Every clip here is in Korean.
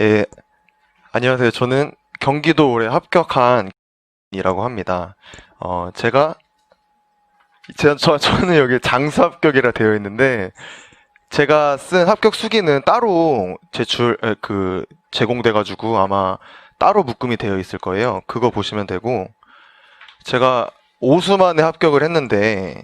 예, 안녕하세요. 저는 경기도 올해 합격한 이라고 합니다. 제가, 저는 여기 장수 합격이라 되어 있는데, 제가 쓴 합격 수기는 따로 제공돼가지고 아마 따로 묶음이 되어 있을 거예요. 그거 보시면 되고, 제가 오수 만에 합격을 했는데,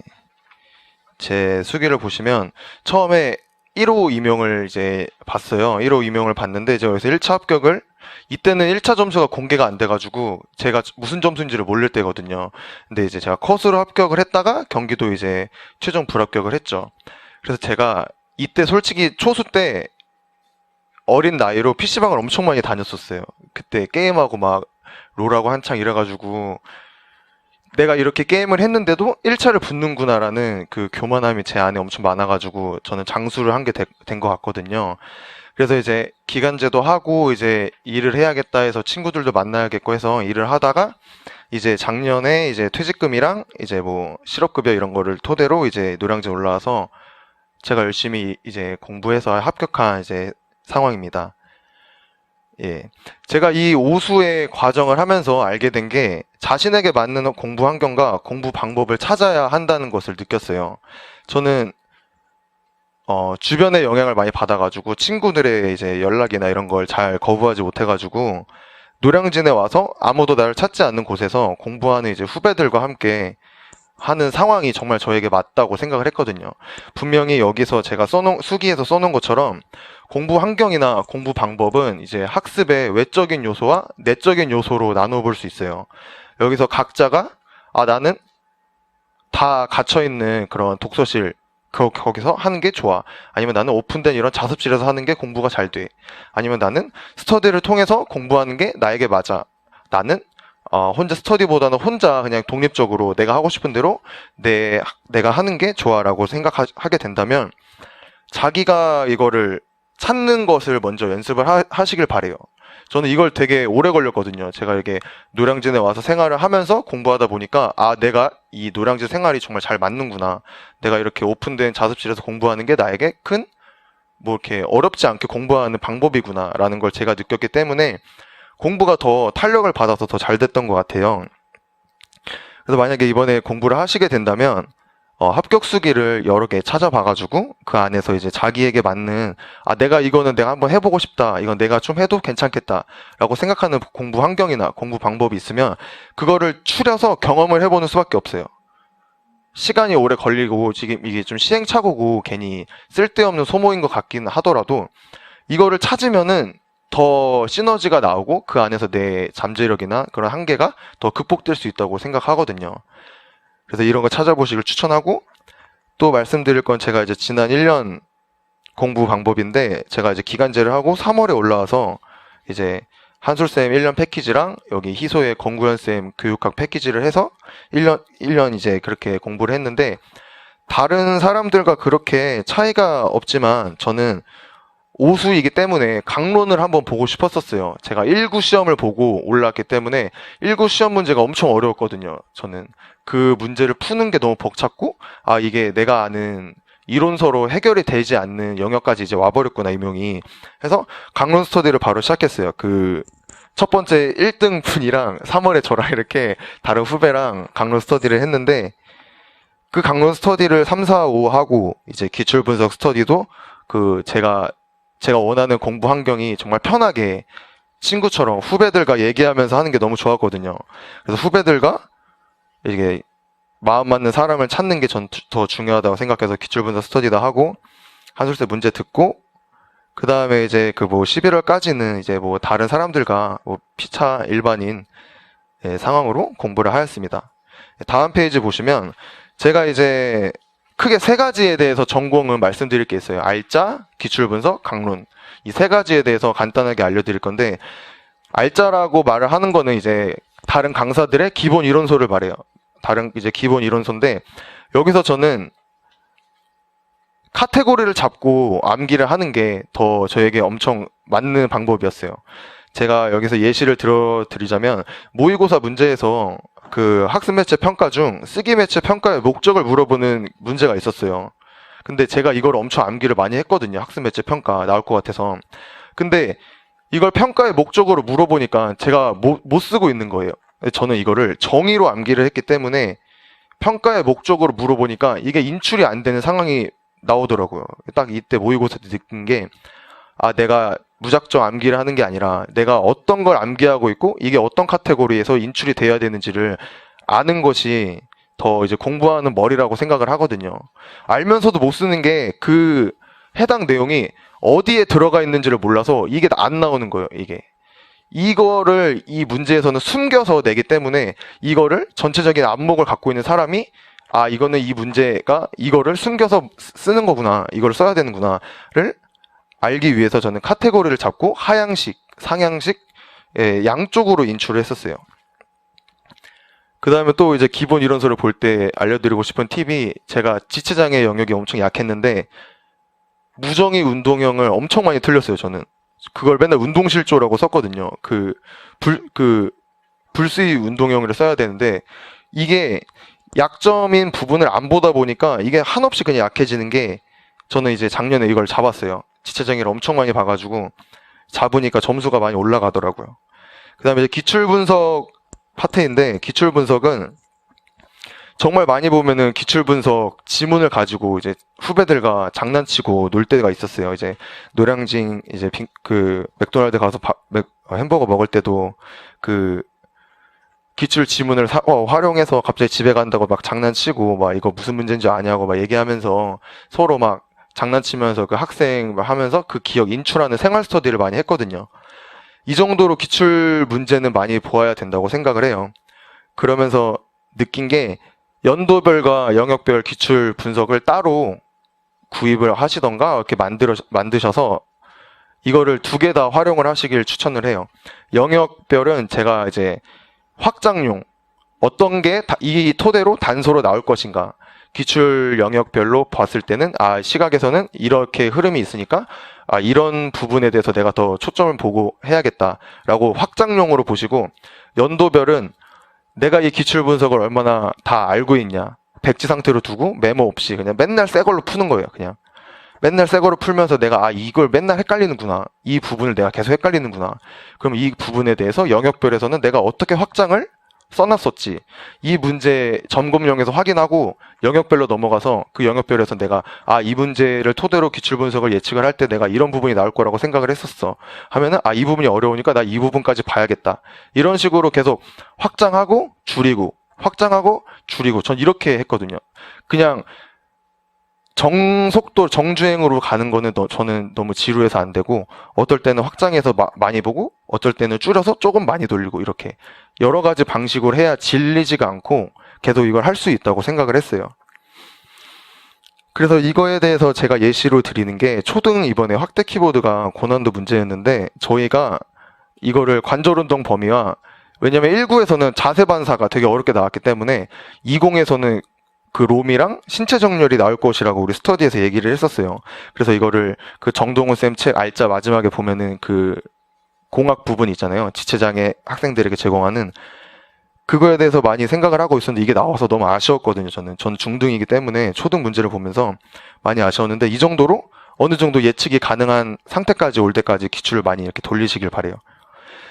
제 수기를 보시면 처음에 1호 임용을 이제 봤어요. 1호 임용을 봤는데 이제 여기서 1차 합격을 이때는 1차 점수가 공개가 안 돼가지고 제가 무슨 점수인지를 모를 때거든요. 근데 이제 제가 컷으로 합격을 했다가 경기도 이제 최종 불합격을 했죠. 그래서 제가 이때 솔직히 초수 때 어린 나이로 PC방을 엄청 많이 다녔었어요. 그때 게임하고 막 롤하고 한창 이래가지고 내가 이렇게 게임을 했는데도 1차를 붙는구나라는 그 교만함이 제 안에 엄청 많아가지고 저는 장수를 한 게 된 것 같거든요. 그래서 이제 기간제도 하고 이제 일을 해야겠다 해서 친구들도 만나야겠고 해서 일을 하다가 이제 작년에 이제 퇴직금이랑 이제 뭐 실업급여 이런 거를 토대로 이제 노량진 올라와서 제가 열심히 이제 공부해서 합격한 이제 상황입니다. 예. 제가 이 오수의 과정을 하면서 알게 된 게 자신에게 맞는 공부 환경과 공부 방법을 찾아야 한다는 것을 느꼈어요. 저는 주변의 영향을 많이 받아가지고 친구들의 이제 연락이나 이런 걸 잘 거부하지 못해가지고 노량진에 와서 아무도 나를 찾지 않는 곳에서 공부하는 이제 후배들과 함께 하는 상황이 정말 저에게 맞다고 생각을 했거든요. 분명히 여기서 제가 수기에서 써놓은 것처럼 공부 환경이나 공부 방법은 이제 학습의 외적인 요소와 내적인 요소로 나눠 볼 수 있어요. 여기서 각자가 나는 다 갇혀있는 그런 독서실 거기서 하는 게 좋아. 아니면 나는 오픈된 이런 자습실에서 하는 게 공부가 잘 돼. 아니면 나는 스터디를 통해서 공부하는 게 나에게 맞아. 나는 혼자 스터디보다는 혼자 그냥 독립적으로 내가 하고 싶은 대로 내가 하는 게 좋아라고 생각하게 된다면 자기가 이거를 찾는 것을 먼저 연습을 하시길 바래요. 저는 이걸 되게 오래 걸렸거든요. 제가 이렇게 노량진에 와서 생활을 하면서 공부하다 보니까 내가 이 노량진 생활이 정말 잘 맞는구나. 내가 이렇게 오픈된 자습실에서 공부하는 게 나에게 뭐 이렇게 어렵지 않게 공부하는 방법이구나라는 걸 제가 느꼈기 때문에 공부가 더 탄력을 받아서 더 잘 됐던 것 같아요. 그래서 만약에 이번에 공부를 하시게 된다면 합격 수기를 여러 개 찾아봐가지고 그 안에서 이제 자기에게 맞는 내가 이거는 내가 한번 해보고 싶다, 이건 내가 좀 해도 괜찮겠다라고 생각하는 공부 환경이나 공부 방법이 있으면 그거를 추려서 경험을 해보는 수밖에 없어요. 시간이 오래 걸리고 지금 이게 좀 시행착오고 괜히 쓸데없는 소모인 것 같긴 하더라도 이거를 찾으면은 더 시너지가 나오고 그 안에서 내 잠재력이나 그런 한계가 더 극복될 수 있다고 생각하거든요. 그래서 이런 거 찾아보시길 추천하고, 또 말씀드릴 건 제가 이제 지난 1년 공부 방법인데 제가 이제 기간제를 하고 3월에 올라와서 이제 한술쌤 1년 패키지랑 여기 희소의 권구현쌤 교육학 패키지를 해서 1년 이제 그렇게 공부를 했는데 다른 사람들과 그렇게 차이가 없지만 저는 오수이기 때문에 강론을 한번 보고 싶었었어요. 제가 1구 시험을 보고 올라왔기 때문에 1구 시험 문제가 엄청 어려웠거든요. 저는 그 문제를 푸는 게 너무 벅찼고 이게 내가 아는 이론서로 해결이 되지 않는 영역까지 이제 와버렸구나 이명이. 해서 강론 스터디를 바로 시작했어요. 그 첫 번째 1등 분이랑 3월에 저랑 이렇게 다른 후배랑 강론 스터디를 했는데 그 강론 스터디를 3, 4, 5 하고 이제 기출 분석 스터디도 그 제가 원하는 공부 환경이 정말 편하게 친구처럼 후배들과 얘기하면서 하는 게 너무 좋았거든요. 그래서 후배들과 이게 마음 맞는 사람을 찾는 게 전 더 중요하다고 생각해서 기출분석 스터디도 하고 한술세 문제 듣고 그 다음에 이제 그 뭐 11월까지는 이제 뭐 다른 사람들과 뭐 피차 일반인 상황으로 공부를 하였습니다. 다음 페이지 보시면 제가 이제 크게 세 가지에 대해서 전공은 말씀드릴 게 있어요. 알짜, 기출분석, 강론. 이 세 가지에 대해서 간단하게 알려드릴 건데, 알짜라고 말을 하는 거는 이제 다른 강사들의 기본 이론서를 말해요. 다른 이제 기본 이론서인데, 여기서 저는 카테고리를 잡고 암기를 하는 게 더 저에게 엄청 맞는 방법이었어요. 제가 여기서 예시를 들어드리자면, 모의고사 문제에서 그 학습 매체 평가 중 쓰기 매체 평가의 목적을 물어보는 문제가 있었어요. 근데 제가 이걸 엄청 암기를 많이 했거든요. 학습 매체 평가 나올 것 같아서. 근데 이걸 평가의 목적으로 물어보니까 제가 못 쓰고 있는 거예요. 저는 이거를 정의로 암기를 했기 때문에 평가의 목적으로 물어보니까 이게 인출이 안 되는 상황이 나오더라고요. 딱 이때 모의고사 때 느낀 게, 아, 내가 무작정 암기를 하는 게 아니라 내가 어떤 걸 암기하고 있고 이게 어떤 카테고리에서 인출이 돼야 되는지를 아는 것이 더 이제 공부하는 머리라고 생각을 하거든요. 알면서도 못 쓰는 게 그 해당 내용이 어디에 들어가 있는지를 몰라서 이게 안 나오는 거예요, 이게. 이거를 이 문제에서는 숨겨서 내기 때문에 이거를 전체적인 안목을 갖고 있는 사람이, 아, 이거는 이 문제가 이거를 숨겨서 쓰는 거구나, 이걸 써야 되는구나를 알기 위해서 저는 카테고리를 잡고 하향식, 상향식, 양쪽으로 인출을 했었어요. 그 다음에 또 이제 기본 이론서를 볼 때 알려드리고 싶은 팁이, 제가 지체장애 영역이 엄청 약했는데 무정의 운동형을 엄청 많이 틀렸어요, 저는. 그걸 맨날 운동실조라고 썼거든요. 불수의 운동형을 써야 되는데, 이게 약점인 부분을 안 보다 보니까 이게 한없이 그냥 약해지는 게, 저는 이제 작년에 이걸 잡았어요. 지체장애를 엄청 많이 봐가지고 잡으니까 점수가 많이 올라가더라고요. 그 다음에 이제 기출분석 파트인데, 기출분석은 정말 많이 보면은 기출분석 지문을 가지고 이제 후배들과 장난치고 놀 때가 있었어요. 이제 노량진 이제 맥도날드 가서 햄버거 먹을 때도 그 기출 지문을 활용해서 갑자기 집에 간다고 막 장난치고, 막 이거 무슨 문제인지 아냐고 막 얘기하면서 서로 막 장난치면서 그 학생 막 하면서 그 기억 인출하는 생활 스터디를 많이 했거든요. 이 정도로 기출 문제는 많이 보아야 된다고 생각을 해요. 그러면서 느낀 게, 연도별과 영역별 기출 분석을 따로 구입을 하시던가 이렇게 만드셔서 이거를 두 개 다 활용을 하시길 추천을 해요. 영역별은 제가 이제 확장용, 어떤 게 이 토대로 단서로 나올 것인가, 기출 영역별로 봤을 때는, 아, 시각에서는 이렇게 흐름이 있으니까, 아, 이런 부분에 대해서 내가 더 초점을 보고 해야겠다라고 확장용으로 보시고, 연도별은 내가 이 기출 분석을 얼마나 다 알고 있냐, 백지 상태로 두고 메모 없이 그냥 맨날 새 걸로 푸는 거예요. 그냥 맨날 새 거로 풀면서 내가, 아, 이걸 맨날 헷갈리는구나, 이 부분을 내가 계속 헷갈리는구나, 그럼 이 부분에 대해서 영역별에서는 내가 어떻게 확장을 써놨었지, 이 문제 점검용에서 확인하고 영역별로 넘어가서 그 영역별에서 내가, 아, 이 문제를 토대로 기출 분석을 예측을 할 때 내가 이런 부분이 나올 거라고 생각을 했었어 하면은, 아, 이 부분이 어려우니까 나 이 부분까지 봐야겠다, 이런 식으로 계속 확장하고 줄이고 확장하고 줄이고, 전 이렇게 했거든요. 그냥 정속도 정주행으로 가는 거는 저는 너무 지루해서 안 되고, 어떨 때는 확장해서 많이 보고 어떨 때는 줄여서 조금 많이 돌리고, 이렇게 여러 가지 방식으로 해야 질리지가 않고 계속 이걸 할 수 있다고 생각을 했어요. 그래서 이거에 대해서 제가 예시로 드리는 게, 초등 이번에 확대 키보드가 고난도 문제였는데, 저희가 이거를 관절운동 범위와, 왜냐면 1구에서는 자세 반사가 되게 어렵게 나왔기 때문에 20에서는 그 롬이랑 신체 정렬이 나올 것이라고 우리 스터디에서 얘기를 했었어요. 그래서 이거를 그 정동훈 쌤 책 알짜 마지막에 보면은 그 공학 부분 있잖아요, 지체장애 학생들에게 제공하는, 그거에 대해서 많이 생각을 하고 있었는데 이게 나와서 너무 아쉬웠거든요. 저는 중등이기 때문에 초등 문제를 보면서 많이 아쉬웠는데, 이 정도로 어느 정도 예측이 가능한 상태까지 올 때까지 기출을 많이 이렇게 돌리시길 바래요.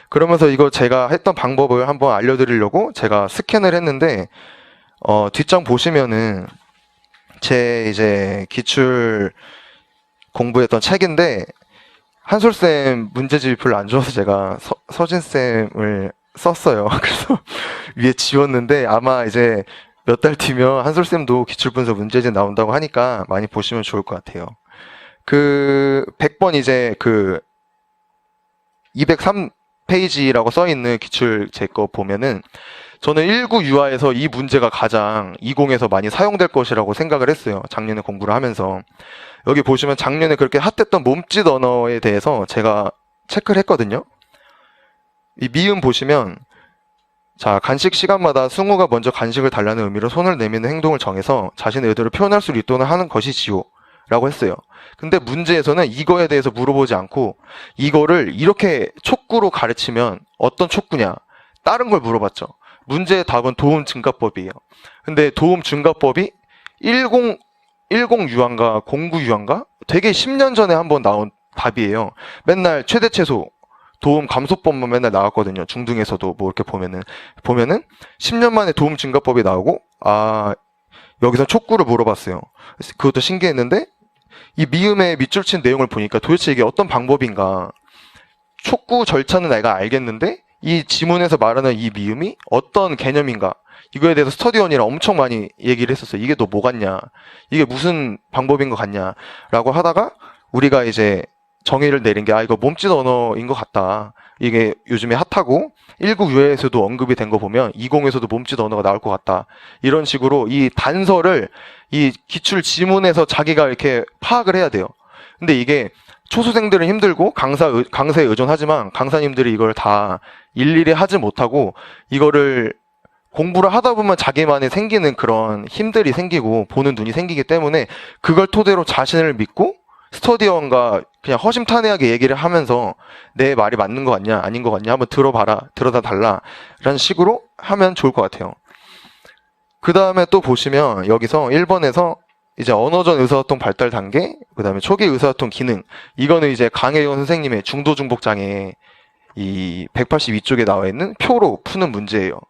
그러면서 이거 제가 했던 방법을 한번 알려드리려고 제가 스캔을 했는데, 뒷장 보시면은 제 이제 기출 공부했던 책인데, 한솔쌤 문제집이 별로 안 좋아서 제가 서진쌤을 썼어요. 그래서 위에 지웠는데, 아마 이제 몇 달 뒤면 한솔쌤도 기출분석 문제집 나온다고 하니까 많이 보시면 좋을 것 같아요. 그 100번 이제 그 203페이지라고 써있는 기출 제 거 보면은, 저는 19 유아에서 이 문제가 가장 20에서 많이 사용될 것이라고 생각을 했어요, 작년에 공부를 하면서. 여기 보시면 작년에 그렇게 핫했던 몸짓 언어에 대해서 제가 체크를 했거든요. 이 미음 보시면, 자, 간식 시간마다 승우가 먼저 간식을 달라는 의미로 손을 내미는 행동을 정해서 자신의 의도를 표현할 수 있도록 하는 것이지요 라고 했어요. 근데 문제에서는 이거에 대해서 물어보지 않고, 이거를 이렇게 촉구로 가르치면 어떤 촉구냐, 다른 걸 물어봤죠. 문제의 답은 도움 증가법이에요. 근데 도움 증가법이 10 유한가 09 유한가 되게 10년 전에 한번 나온 답이에요. 맨날 최대 최소, 도움 감소법만 맨날 나왔거든요. 중등에서도 뭐 이렇게 보면은 10년 만에 도움 증가법이 나오고, 여기서 촉구를 물어봤어요. 그것도 신기했는데 이 미음에 밑줄 친 내용을 보니까 도대체 이게 어떤 방법인가. 촉구 절차는 내가 알겠는데 이 지문에서 말하는 이 미음이 어떤 개념인가. 이거에 대해서 스터디원이랑 엄청 많이 얘기를 했었어요. 이게 너 뭐 같냐? 이게 무슨 방법인 것 같냐? 라고 하다가 우리가 이제 정의를 내린 게 이거 몸짓 언어인 것 같다. 이게 요즘에 핫하고 19 유해에서도 언급이 된 거 보면 20에서도 몸짓 언어가 나올 것 같다. 이런 식으로 이 단서를 이 기출 지문에서 자기가 이렇게 파악을 해야 돼요. 근데 이게 초수생들은 힘들고 강사에 의존하지만 강사님들이 이걸 다 일일이 하지 못하고 이거를 공부를 하다 보면 자기만의 생기는 그런 힘들이 생기고 보는 눈이 생기기 때문에 그걸 토대로 자신을 믿고 스터디원과 그냥 허심탄회하게 얘기를 하면서 내 말이 맞는 거 같냐 아닌 거 같냐 한번 들어다 달라 라는 식으로 하면 좋을 것 같아요. 그 다음에 또 보시면 여기서 1번에서 이제 언어전 의사소통 발달 단계, 그 다음에 초기 의사소통 기능, 이거는 이제 강혜경 선생님의 중도중복장애 이 182쪽에 나와 있는 표로 푸는 문제예요.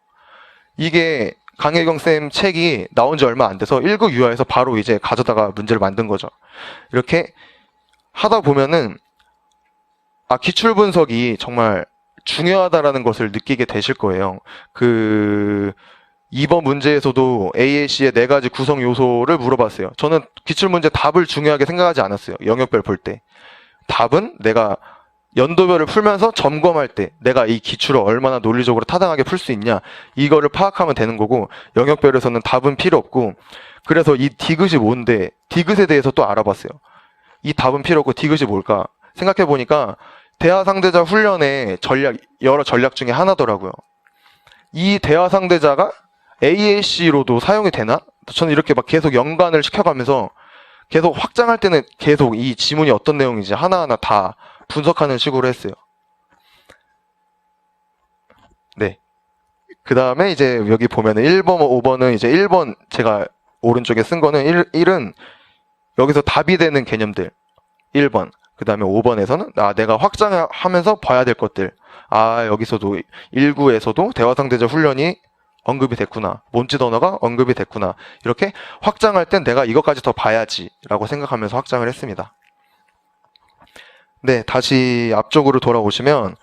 이게 강혜경 쌤 책이 나온 지 얼마 안 돼서 1급 유아에서 바로 이제 가져다가 문제를 만든 거죠. 이렇게 하다 보면은 기출 분석이 정말 중요하다라는 것을 느끼게 되실 거예요. 2번 문제에서도 AAC의 4가지 구성 요소를 물어봤어요. 저는 기출 문제 답을 중요하게 생각하지 않았어요. 영역별 볼 때. 답은 내가 연도별을 풀면서 점검할 때 내가 이 기출을 얼마나 논리적으로 타당하게 풀 수 있냐 이거를 파악하면 되는 거고, 영역별에서는 답은 필요 없고, 그래서 이 디귿이 뭔데 디귿에 대해서 또 알아봤어요. 이 답은 필요 없고 디귿이 뭘까 생각해 보니까 대화 상대자 훈련의 여러 전략 중에 하나더라고요. 이 대화 상대자가 AAC로도 사용이 되나? 저는 이렇게 막 계속 연관을 시켜가면서 계속 확장할 때는 계속 이 지문이 어떤 내용인지 하나하나 다 분석하는 식으로 했어요. 네. 그 다음에 이제 여기 보면은 1번, 5번은 이제 1번 제가 오른쪽에 쓴 거는 1은 여기서 답이 되는 개념들 1번. 그 다음에 5번에서는 내가 확장하면서 봐야 될 것들. 여기서도 1구에서도 대화상대자 훈련이 언급이 됐구나. 몸짓 언어가 언급이 됐구나. 이렇게 확장할 땐 내가 이것까지 더 봐야지 라고 생각하면서 확장을 했습니다. 네, 다시 앞쪽으로 돌아오시면,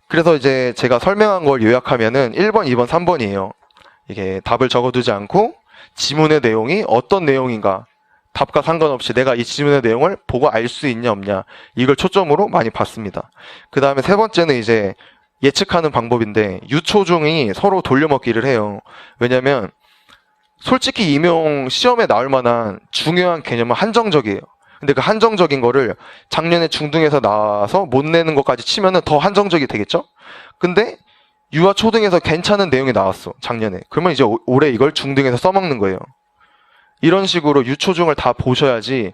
그래서 이제 제가 설명한 걸 요약하면은 1번, 2번, 3번이에요. 이게 답을 적어두지 않고 지문의 내용이 어떤 내용인가, 답과 상관없이 내가 이 지문의 내용을 보고 알 수 있냐 없냐, 이걸 초점으로 많이 봤습니다. 그 다음에 3번째는 이제 예측하는 방법인데, 유초중이 서로 돌려먹기를 해요. 왜냐면 솔직히 임용 시험에 나올 만한 중요한 개념은 한정적이에요. 근데 그 한정적인 거를 작년에 중등에서 나와서 못 내는 것까지 치면은 더 한정적이 되겠죠? 근데 유아 초등에서 괜찮은 내용이 나왔어, 작년에. 그러면 이제 올해 이걸 중등에서 써먹는 거예요. 이런 식으로 유초중을 다 보셔야지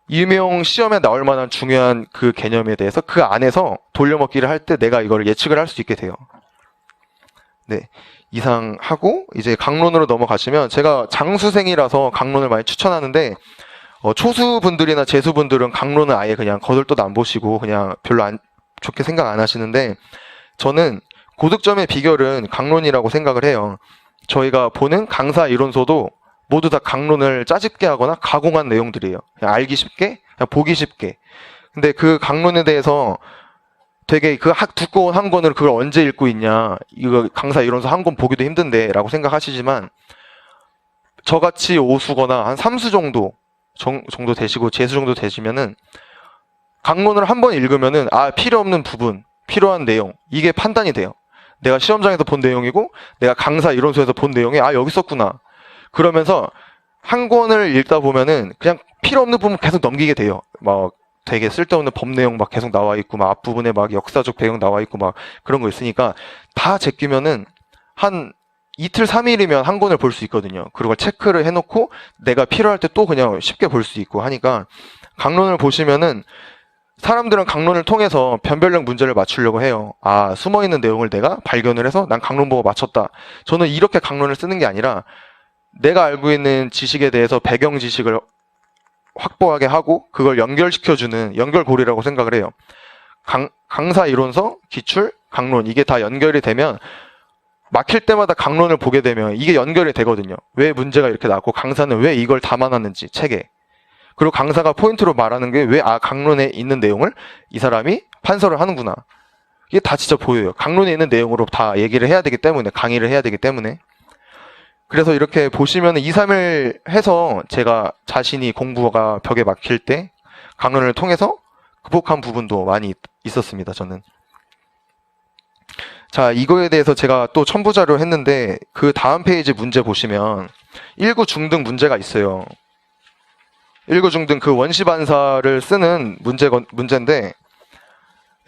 임용 시험에 나올 만한 중요한 그 개념에 대해서 그 안에서 돌려먹기를 할 때 내가 이걸 예측을 할 수 있게 돼요. 네. 이상 하고 이제 강론으로 넘어가시면, 제가 장수생이라서 강론을 많이 추천하는데, 초수분들이나 재수분들은 강론은 아예 그냥 거들떠도 안 보시고 그냥 별로 좋게 생각 안 하시는데, 저는 고득점의 비결은 강론이라고 생각을 해요. 저희가 보는 강사 이론서도 모두 다 강론을 짜집게 하거나 가공한 내용들이에요. 그냥 알기 쉽게, 그냥 보기 쉽게. 근데 그 강론에 대해서 되게 두꺼운 한 권을 그걸 언제 읽고 있냐, 이거 강사 이론서 한 권 보기도 힘든데 라고 생각하시지만, 저같이 오수거나 한 3수 정도 되시고 재수 정도 되시면은 강론을 한 번 읽으면은 필요 없는 부분, 필요한 내용, 이게 판단이 돼요. 내가 시험장에서 본 내용이고 내가 강사 이론서에서 본 내용이 여기 있었구나. 그러면서 한 권을 읽다 보면은 그냥 필요 없는 부분 계속 넘기게 돼요. 막 되게 쓸데없는 법 내용 막 계속 나와 있고, 막 앞부분에 막 역사적 배경 나와 있고 막 그런 거 있으니까 다 제끼면은 한 이틀 3일이면 한 권을 볼 수 있거든요. 그리고 체크를 해놓고 내가 필요할 때 또 그냥 쉽게 볼 수 있고 하니까, 강론을 보시면은 사람들은 강론을 통해서 변별력 문제를 맞추려고 해요. 숨어있는 내용을 내가 발견을 해서 난 강론 보고 맞췄다. 저는 이렇게 강론을 쓰는 게 아니라 내가 알고 있는 지식에 대해서 배경 지식을 확보하게 하고 그걸 연결시켜주는 연결고리라고 생각을 해요. 강사 이론서, 기출, 강론 이게 다 연결이 되면 막힐 때마다 강론을 보게 되면 이게 연결이 되거든요. 왜 문제가 이렇게 나왔고 강사는 왜 이걸 담아놨는지 책에. 그리고 강사가 포인트로 말하는 게 왜 강론에 있는 내용을 이 사람이 판서를 하는구나. 이게 다 진짜 보여요. 강론에 있는 내용으로 다 얘기를 해야 되기 때문에, 강의를 해야 되기 때문에. 그래서 이렇게 보시면 2, 3일 해서 제가 자신이 공부가 벽에 막힐 때 강론을 통해서 극복한 부분도 많이 있었습니다, 저는. 자, 이거에 대해서 제가 또 첨부자료 했는데 그 다음 페이지 문제 보시면 1구 중등 문제가 있어요. 1구 중등 그 원시반사를 쓰는 문제인데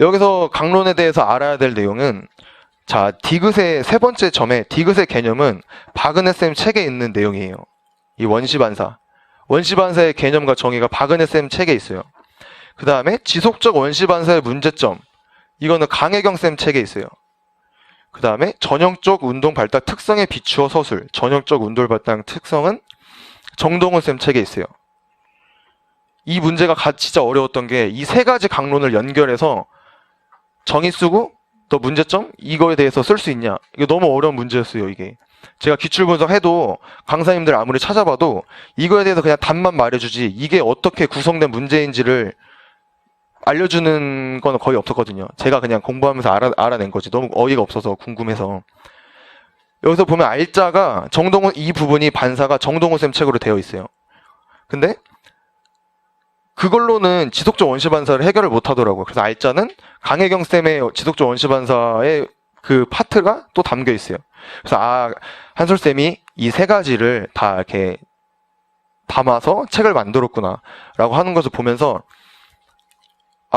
여기서 강론에 대해서 알아야 될 내용은 자, 디귿의 세 번째 점에 디귿의 개념은 박은혜쌤 책에 있는 내용이에요. 이 원시반사. 원시반사의 개념과 정의가 박은혜쌤 책에 있어요. 그 다음에 지속적 원시반사의 문제점. 이거는 강혜경쌤 책에 있어요. 그 다음에 전형적 운동 발달 특성에 비추어 서술. 전형적 운동 발달 특성은 정동훈쌤 책에 있어요. 이 문제가 진짜 어려웠던 게 이 세 가지 강론을 연결해서 정의 쓰고 또 문제점 이거에 대해서 쓸 수 있냐. 이게 너무 어려운 문제였어요. 이게 제가 기출 분석해도 강사님들 아무리 찾아봐도 이거에 대해서 그냥 답만 말해주지 이게 어떻게 구성된 문제인지를 알려주는 건 거의 없었거든요. 제가 그냥 공부하면서 알아낸 거지. 너무 어이가 없어서 궁금해서. 여기서 보면 알자가 이 부분이 반사가 정동훈 쌤 책으로 되어 있어요. 근데 그걸로는 지속적 원시반사를 해결을 못 하더라고요. 그래서 알자는 강혜경 쌤의 지속적 원시반사의 그 파트가 또 담겨 있어요. 그래서 한솔 쌤이 이 세 가지를 다 이렇게 담아서 책을 만들었구나 라고 하는 것을 보면서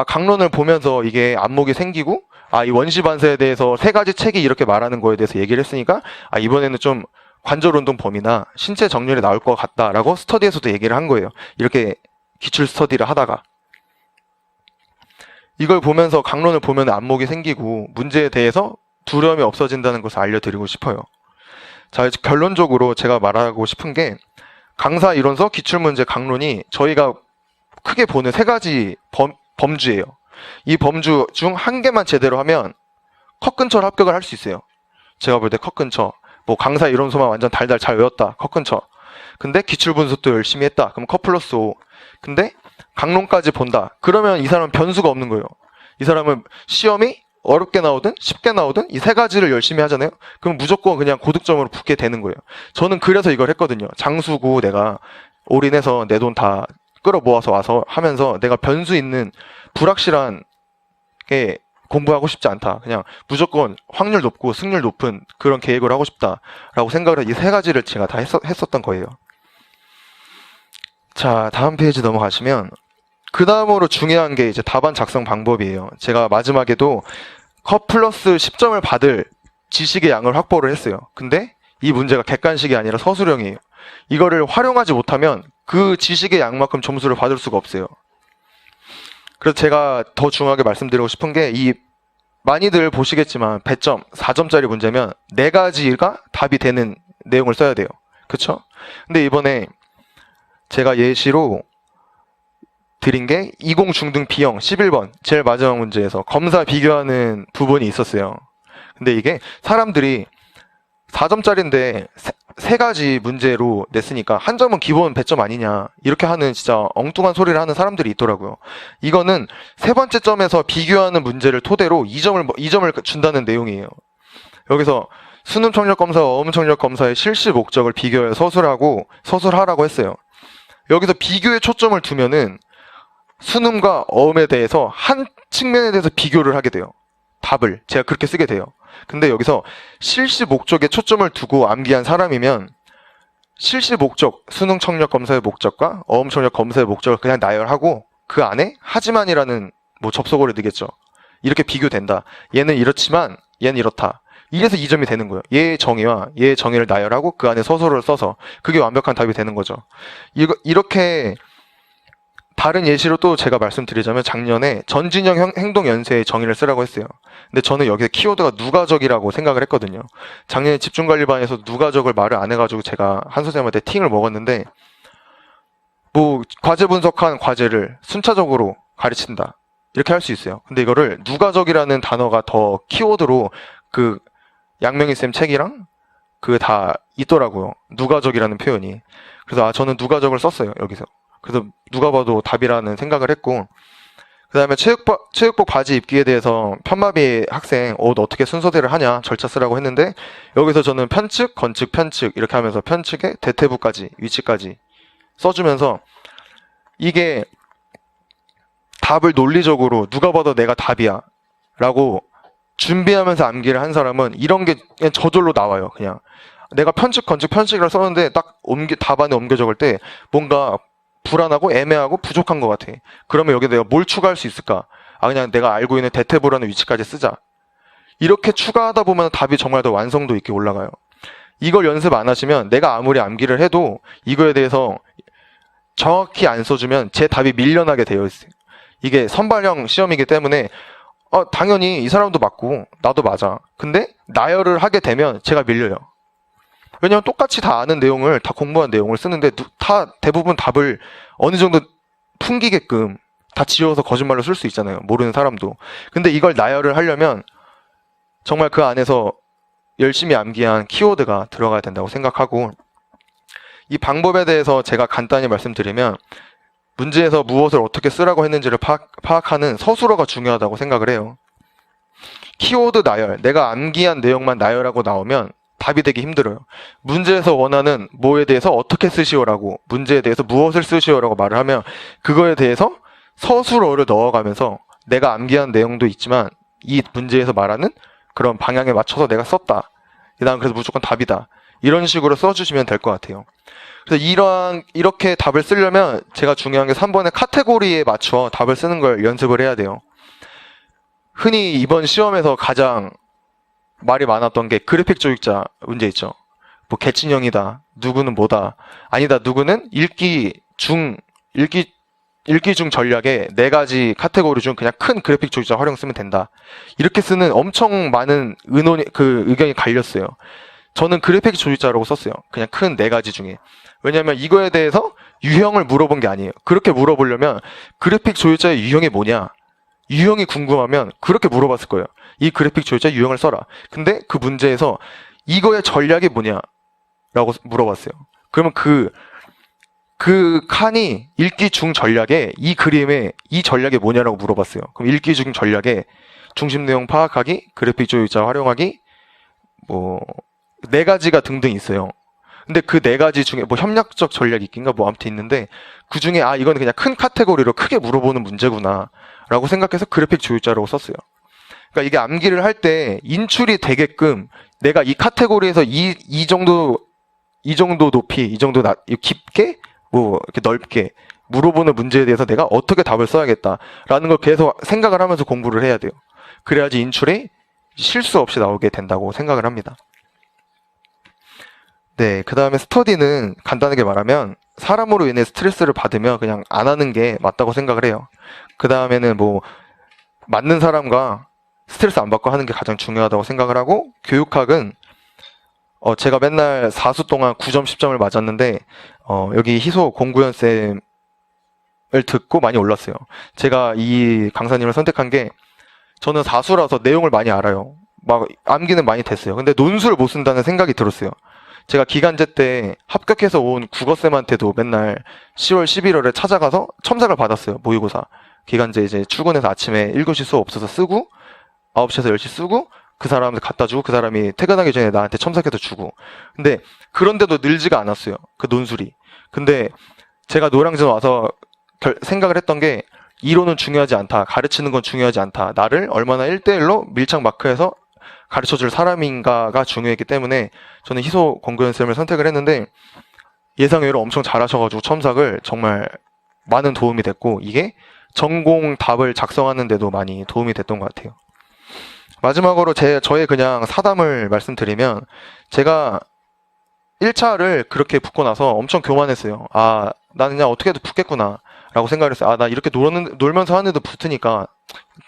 강론을 보면서 이게 안목이 생기고 이 원시반사에 대해서 세 가지 책이 이렇게 말하는 거에 대해서 얘기를 했으니까 이번에는 좀 관절운동 범위나 신체 정렬이 나올 것 같다라고 스터디에서도 얘기를 한 거예요. 이렇게 기출 스터디를 하다가 이걸 보면서 강론을 보면 안목이 생기고 문제에 대해서 두려움이 없어진다는 것을 알려드리고 싶어요. 자, 결론적으로 제가 말하고 싶은 게 강사 이론서 기출문제 강론이 저희가 크게 보는 세 가지 범주예요. 이 범주 중 한 개만 제대로 하면 컷 근처로 합격을 할 수 있어요. 제가 볼 때 컷 근처. 뭐 강사 이론서만 완전 달달 잘 외웠다. 컷 근처. 근데 기출 분석도 열심히 했다. 그럼 컷 플러스 5. 근데 강론까지 본다. 그러면 이 사람은 변수가 없는 거예요. 이 사람은 시험이 어렵게 나오든 쉽게 나오든 이 세 가지를 열심히 하잖아요. 그럼 무조건 그냥 고득점으로 붙게 되는 거예요. 저는 그래서 이걸 했거든요. 장수고 내가 올인해서 내 돈 다 끌어모아서 와서 하면서 내가 변수 있는 불확실한 게 공부하고 싶지 않다. 그냥 무조건 확률 높고 승률 높은 그런 계획을 하고 싶다라고 생각을 해서 이 세 가지를 제가 다 했었던 거예요. 자, 다음 페이지 넘어가시면 그 다음으로 중요한 게 이제 답안 작성 방법이에요. 제가 마지막에도 컷 플러스 10점을 받을 지식의 양을 확보를 했어요. 근데 이 문제가 객관식이 아니라 서술형이에요. 이거를 활용하지 못하면 그 지식의 양만큼 점수를 받을 수가 없어요. 그래서 제가 더 중요하게 말씀드리고 싶은 게 많이들 보시겠지만 배점 4점짜리 문제면 4가지가 답이 되는 내용을 써야 돼요. 그쵸? 근데 이번에 제가 예시로 드린 게 20 중등 B형 11번 제일 마지막 문제에서 검사 비교하는 부분이 있었어요. 근데 이게 사람들이 4점짜리인데 세 가지 문제로 냈으니까 한 점은 기본 배점 아니냐 이렇게 하는 진짜 엉뚱한 소리를 하는 사람들이 있더라고요. 이거는 세 번째 점에서 비교하는 문제를 토대로 2점을 준다는 내용이에요. 여기서 수능 청력 검사와 어음 청력 검사의 실시 목적을 비교해 서술하라고 했어요. 여기서 비교에 초점을 두면은 수능과 어음에 대해서 한 측면에 대해서 비교를 하게 돼요. 답을 제가 그렇게 쓰게 돼요. 근데 여기서 실시 목적에 초점을 두고 암기한 사람이면 실시 목적, 수능 청력 검사의 목적과 어음 청력 검사의 목적을 그냥 나열하고 그 안에 하지만이라는 뭐 접속어를 넣겠죠. 이렇게 비교된다. 얘는 이렇지만 얘는 이렇다. 이래서 2점이 되는 거예요. 얘의 정의와 얘의 정의를 나열하고 그 안에 서술을 써서 그게 완벽한 답이 되는 거죠. 이렇게 다른 예시로 또 제가 말씀드리자면 작년에 전진형 행동 연쇄의 정의를 쓰라고 했어요. 근데 저는 여기서 키워드가 누가적이라고 생각을 했거든요. 작년에 집중관리반에서 누가적을 말을 안 해가지고 제가 한 선생님한테 팅을 먹었는데 뭐 과제 분석한 과제를 순차적으로 가르친다. 이렇게 할 수 있어요. 근데 이거를 누가적이라는 단어가 더 키워드로 그 양명희 쌤 책이랑 그 다 있더라고요. 누가적이라는 표현이. 그래서 저는 누가적을 썼어요, 여기서. 그래서 누가 봐도 답이라는 생각을 했고, 그 다음에 체육복 바지 입기에 대해서 편마비 학생 옷 어떻게 순서대로 하냐 절차 쓰라고 했는데, 여기서 저는 편측, 건측, 편측 이렇게 하면서 편측에 대퇴부까지, 위치까지 써주면서, 이게 답을 논리적으로 누가 봐도 내가 답이야 라고 준비하면서 암기를 한 사람은 이런 게 그냥 저절로 나와요. 그냥 내가 편측, 건측, 편측이라 썼는데 딱 답안에 옮겨 적을 때 뭔가 불안하고 애매하고 부족한 것 같아. 그러면 여기에 내가 뭘 추가할 수 있을까? 그냥 내가 알고 있는 대퇴부라는 위치까지 쓰자. 이렇게 추가하다 보면 답이 정말 더 완성도 있게 올라가요. 이걸 연습 안 하시면 내가 아무리 암기를 해도 이거에 대해서 정확히 안 써주면 제 답이 밀려나게 되어 있어요. 이게 선발형 시험이기 때문에 당연히 이 사람도 맞고 나도 맞아. 근데 나열을 하게 되면 제가 밀려요. 왜냐면 똑같이 다 아는 내용을, 다 공부한 내용을 쓰는데 다 대부분 답을 어느 정도 풍기게끔 다 지워서 거짓말로 쓸 수 있잖아요. 모르는 사람도. 근데 이걸 나열을 하려면 정말 그 안에서 열심히 암기한 키워드가 들어가야 된다고 생각하고, 이 방법에 대해서 제가 간단히 말씀드리면, 문제에서 무엇을 어떻게 쓰라고 했는지를 파악하는 서술어가 중요하다고 생각을 해요. 키워드 나열, 내가 암기한 내용만 나열하고 나오면 답이 되기 힘들어요. 문제에서 원하는 뭐에 대해서 어떻게 쓰시오라고, 문제에 대해서 무엇을 쓰시오라고 말을 하면 그거에 대해서 서술어를 넣어가면서 내가 암기한 내용도 있지만 이 문제에서 말하는 그런 방향에 맞춰서 내가 썼다. 난 그래서 무조건 답이다. 이런 식으로 써주시면 될 것 같아요. 그래서 이렇게 답을 쓰려면 제가 중요한 게 3번의 카테고리에 맞춰 답을 쓰는 걸 연습을 해야 돼요. 흔히 이번 시험에서 가장 말이 많았던 게 그래픽 조직자 문제 있죠. 뭐 계층형이다, 누구는 뭐다, 아니다, 누구는 읽기 중 전략에 4가지 카테고리 중 그냥 큰 그래픽 조직자 활용 쓰면 된다. 이렇게 쓰는 엄청 많은 의견이 갈렸어요. 저는 그래픽 조직자라고 썼어요. 그냥 큰 4가지 중에. 왜냐면 이거에 대해서 유형을 물어본 게 아니에요. 그렇게 물어보려면 그래픽 조직자의 유형이 뭐냐? 유형이 궁금하면 그렇게 물어봤을 거예요. 이 그래픽 조직자 유형을 써라. 근데 그 문제에서 이거의 전략이 뭐냐? 라고 물어봤어요. 그러면 그 칸이 읽기 중 전략에 이 그림에 이 전략이 뭐냐라고 물어봤어요. 그럼 읽기 중 전략에 중심 내용 파악하기, 그래픽 조직자 활용하기, 뭐 4가지가 등등 있어요. 근데 그 4가지 중에 뭐 협력적 전략 있긴가 뭐 아무튼 있는데, 그 중에 이건 그냥 큰 카테고리로 크게 물어보는 문제구나 라고 생각해서 그래픽 조직자라고 썼어요. 그러니까 이게 암기를 할 때 인출이 되게끔 내가 이 카테고리에서 이 정도 높이, 이 정도 깊게, 뭐 이렇게 넓게 물어보는 문제에 대해서 내가 어떻게 답을 써야겠다라는 걸 계속 생각을 하면서 공부를 해야 돼요. 그래야지 인출이 실수 없이 나오게 된다고 생각을 합니다. 네, 그 다음에 스터디는 간단하게 말하면 사람으로 인해 스트레스를 받으면 그냥 안 하는 게 맞다고 생각을 해요. 그 다음에는 뭐 맞는 사람과 스트레스 안 받고 하는 게 가장 중요하다고 생각을 하고, 교육학은 제가 맨날 4수 동안 9점 10점을 맞았는데 여기 희소 공구현 쌤을 듣고 많이 올랐어요. 제가 이 강사님을 선택한 게, 저는 4수라서 내용을 많이 알아요. 막 암기는 많이 됐어요. 근데 논술을 못 쓴다는 생각이 들었어요. 제가 기간제 때 합격해서 온 국어쌤한테도 맨날 10월, 11월에 찾아가서 첨삭을 받았어요. 모의고사. 기간제 이제 출근해서 아침에 1교시 수업 없어서 쓰고, 9시에서 10시 쓰고, 그 사람한테 갖다 주고, 그 사람이 퇴근하기 전에 나한테 첨삭해서 주고. 근데 그런데도 늘지가 않았어요. 그 논술이. 근데 제가 노량진 와서 생각을 했던 게, 이론은 중요하지 않다. 가르치는 건 중요하지 않다. 나를 얼마나 1대1로 밀착 마크해서 가르쳐줄 사람인가가 중요했기 때문에 저는 희소 권구현 쌤을 선택을 했는데, 예상외로 엄청 잘하셔가지고 첨삭을 정말 많은 도움이 됐고, 이게 전공 답을 작성하는 데도 많이 도움이 됐던 것 같아요. 마지막으로 저의 그냥 사담을 말씀드리면, 제가 1차를 그렇게 붙고 나서 엄청 교만했어요. 나는 그냥 어떻게 해도 붙겠구나 라고 생각을 했어요. 나 이렇게 놀면서 하는 애도 붙으니까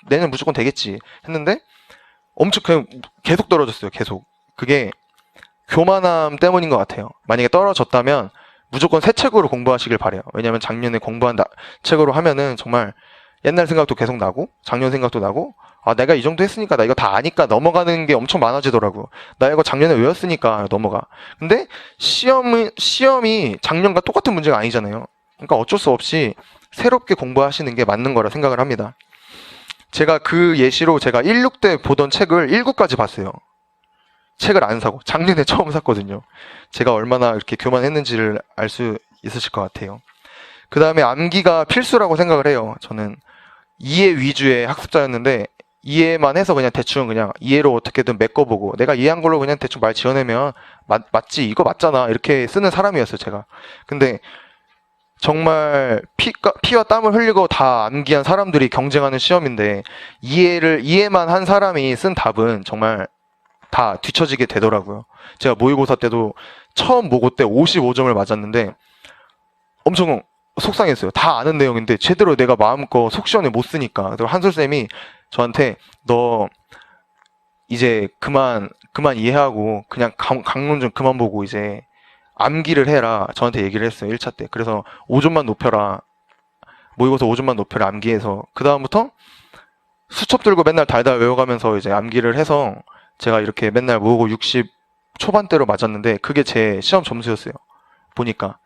내년 무조건 되겠지 했는데, 엄청 그냥 계속 떨어졌어요. 계속. 그게 교만함 때문인 것 같아요. 만약에 떨어졌다면 무조건 새 책으로 공부하시길 바래요. 왜냐면 작년에 공부한 책으로 하면은 정말 옛날 생각도 계속 나고 작년 생각도 나고 아 내가 이 정도 했으니까 나 이거 다 아니까 넘어가는 게 엄청 많아지더라고요. 나 이거 작년에 외웠으니까 넘어가. 근데 시험이 작년과 똑같은 문제가 아니잖아요. 그러니까 어쩔 수 없이 새롭게 공부하시는 게 맞는 거라 생각을 합니다. 제가 그 예시로 제가 16 때 보던 책을 19까지 봤어요. 책을 안 사고 작년에 처음 샀거든요. 제가 얼마나 이렇게 교만했는지를 알 수 있으실 것 같아요. 그 다음에 암기가 필수라고 생각을 해요. 저는 이해 위주의 학습자였는데 이해만 해서 그냥 대충 그냥 이해로 어떻게든 메꿔보고 내가 이해한 걸로 그냥 대충 말 지어내면 맞지 이거 맞잖아 이렇게 쓰는 사람이었어요 제가. 근데 정말 피와 땀을 흘리고 다 암기한 사람들이 경쟁하는 시험인데 이해만 한 사람이 쓴 답은 정말 다 뒤처지게 되더라고요. 제가 모의고사 때도 처음 모고 때 55점을 맞았는데 엄청 속상했어요. 다 아는 내용인데 제대로 내가 마음껏 속 시원히 못 쓰니까. 그리고 한솔쌤이 저한테 너 이제 그만 이해하고 그냥 강론 좀 그만 보고 이제 암기를 해라 저한테 얘기를 했어요. 1차 때. 그래서 5점만 높여라. 모의고사 5점만 높여라 암기해서. 그 다음부터 수첩 들고 맨날 달달 외워가면서 이제 암기를 해서 제가 이렇게 맨날 모으고 60 초반대로 맞았는데 그게 제 시험 점수였어요. 보니까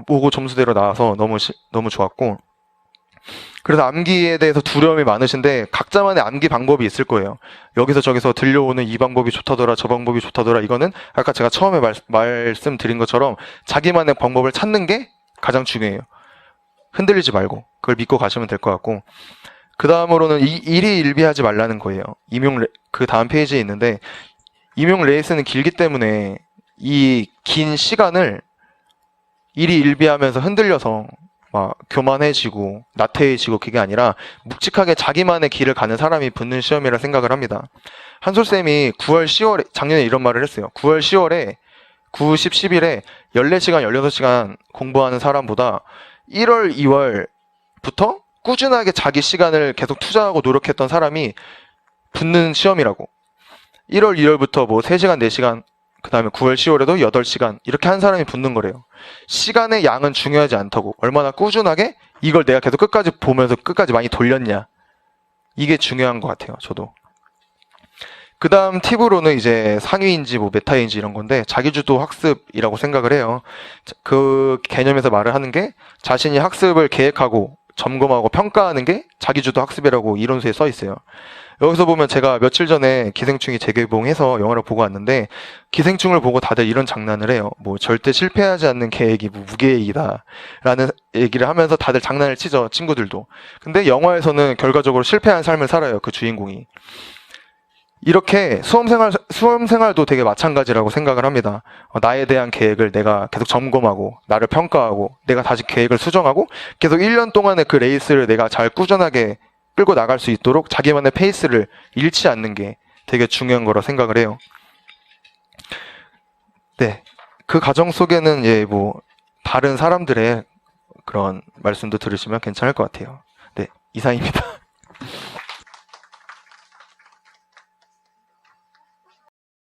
모고 점수대로 나와서 너무 좋았고. 그래서 암기에 대해서 두려움이 많으신데 각자만의 암기 방법이 있을 거예요. 여기서 저기서 들려오는 이 방법이 좋다더라 저 방법이 좋다더라 이거는 아까 제가 처음에 말씀드린 것처럼 자기만의 방법을 찾는 게 가장 중요해요. 흔들리지 말고 그걸 믿고 가시면 될 것 같고, 그 다음으로는 일희일비하지 말라는 거예요. 그 다음 페이지에 있는데 임용 레이스는 길기 때문에 이 긴 시간을 일희일비하면서 흔들려서 막 교만해지고 나태해지고 그게 아니라 묵직하게 자기만의 길을 가는 사람이 붙는 시험이라 생각을 합니다. 한솔쌤이 9월 10월에 작년에 이런 말을 했어요. 9월 10월에 9, 10, 11에 14시간 16시간 공부하는 사람보다 1월 2월부터 꾸준하게 자기 시간을 계속 투자하고 노력했던 사람이 붙는 시험이라고. 1월 2월부터 뭐 3시간 4시간 그 다음에 9월 10월에도 8시간 이렇게 한 사람이 붙는 거래요. 시간의 양은 중요하지 않다고. 얼마나 꾸준하게 이걸 내가 계속 끝까지 보면서 끝까지 많이 돌렸냐. 이게 중요한 것 같아요. 저도. 그 다음 팁으로는 이제 상위인지 뭐 메타인지 이런 건데 자기주도 학습이라고 생각을 해요. 그 개념에서 말을 하는 게 자신이 학습을 계획하고 점검하고 평가하는 게 자기주도 학습이라고 이론서에 써 있어요. 여기서 보면 제가 며칠 전에 기생충이 재개봉해서 영화를 보고 왔는데 기생충을 보고 다들 이런 장난을 해요. 뭐 절대 실패하지 않는 계획이 뭐 무계획이다 라는 얘기를 하면서 다들 장난을 치죠. 친구들도. 근데 영화에서는 결과적으로 실패한 삶을 살아요. 그 주인공이. 이렇게 수험생활도 되게 마찬가지라고 생각을 합니다. 나에 대한 계획을 내가 계속 점검하고 나를 평가하고 내가 다시 계획을 수정하고 계속 1년 동안의 그 레이스를 내가 잘 꾸준하게 끌고 나갈 수 있도록 자기만의 페이스를 잃지 않는 게 되게 중요한 거라 생각을 해요. 네, 그 과정 속에는 뭐 다른 사람들의 그런 말씀도 들으시면 괜찮을 것 같아요. 네, 이상입니다.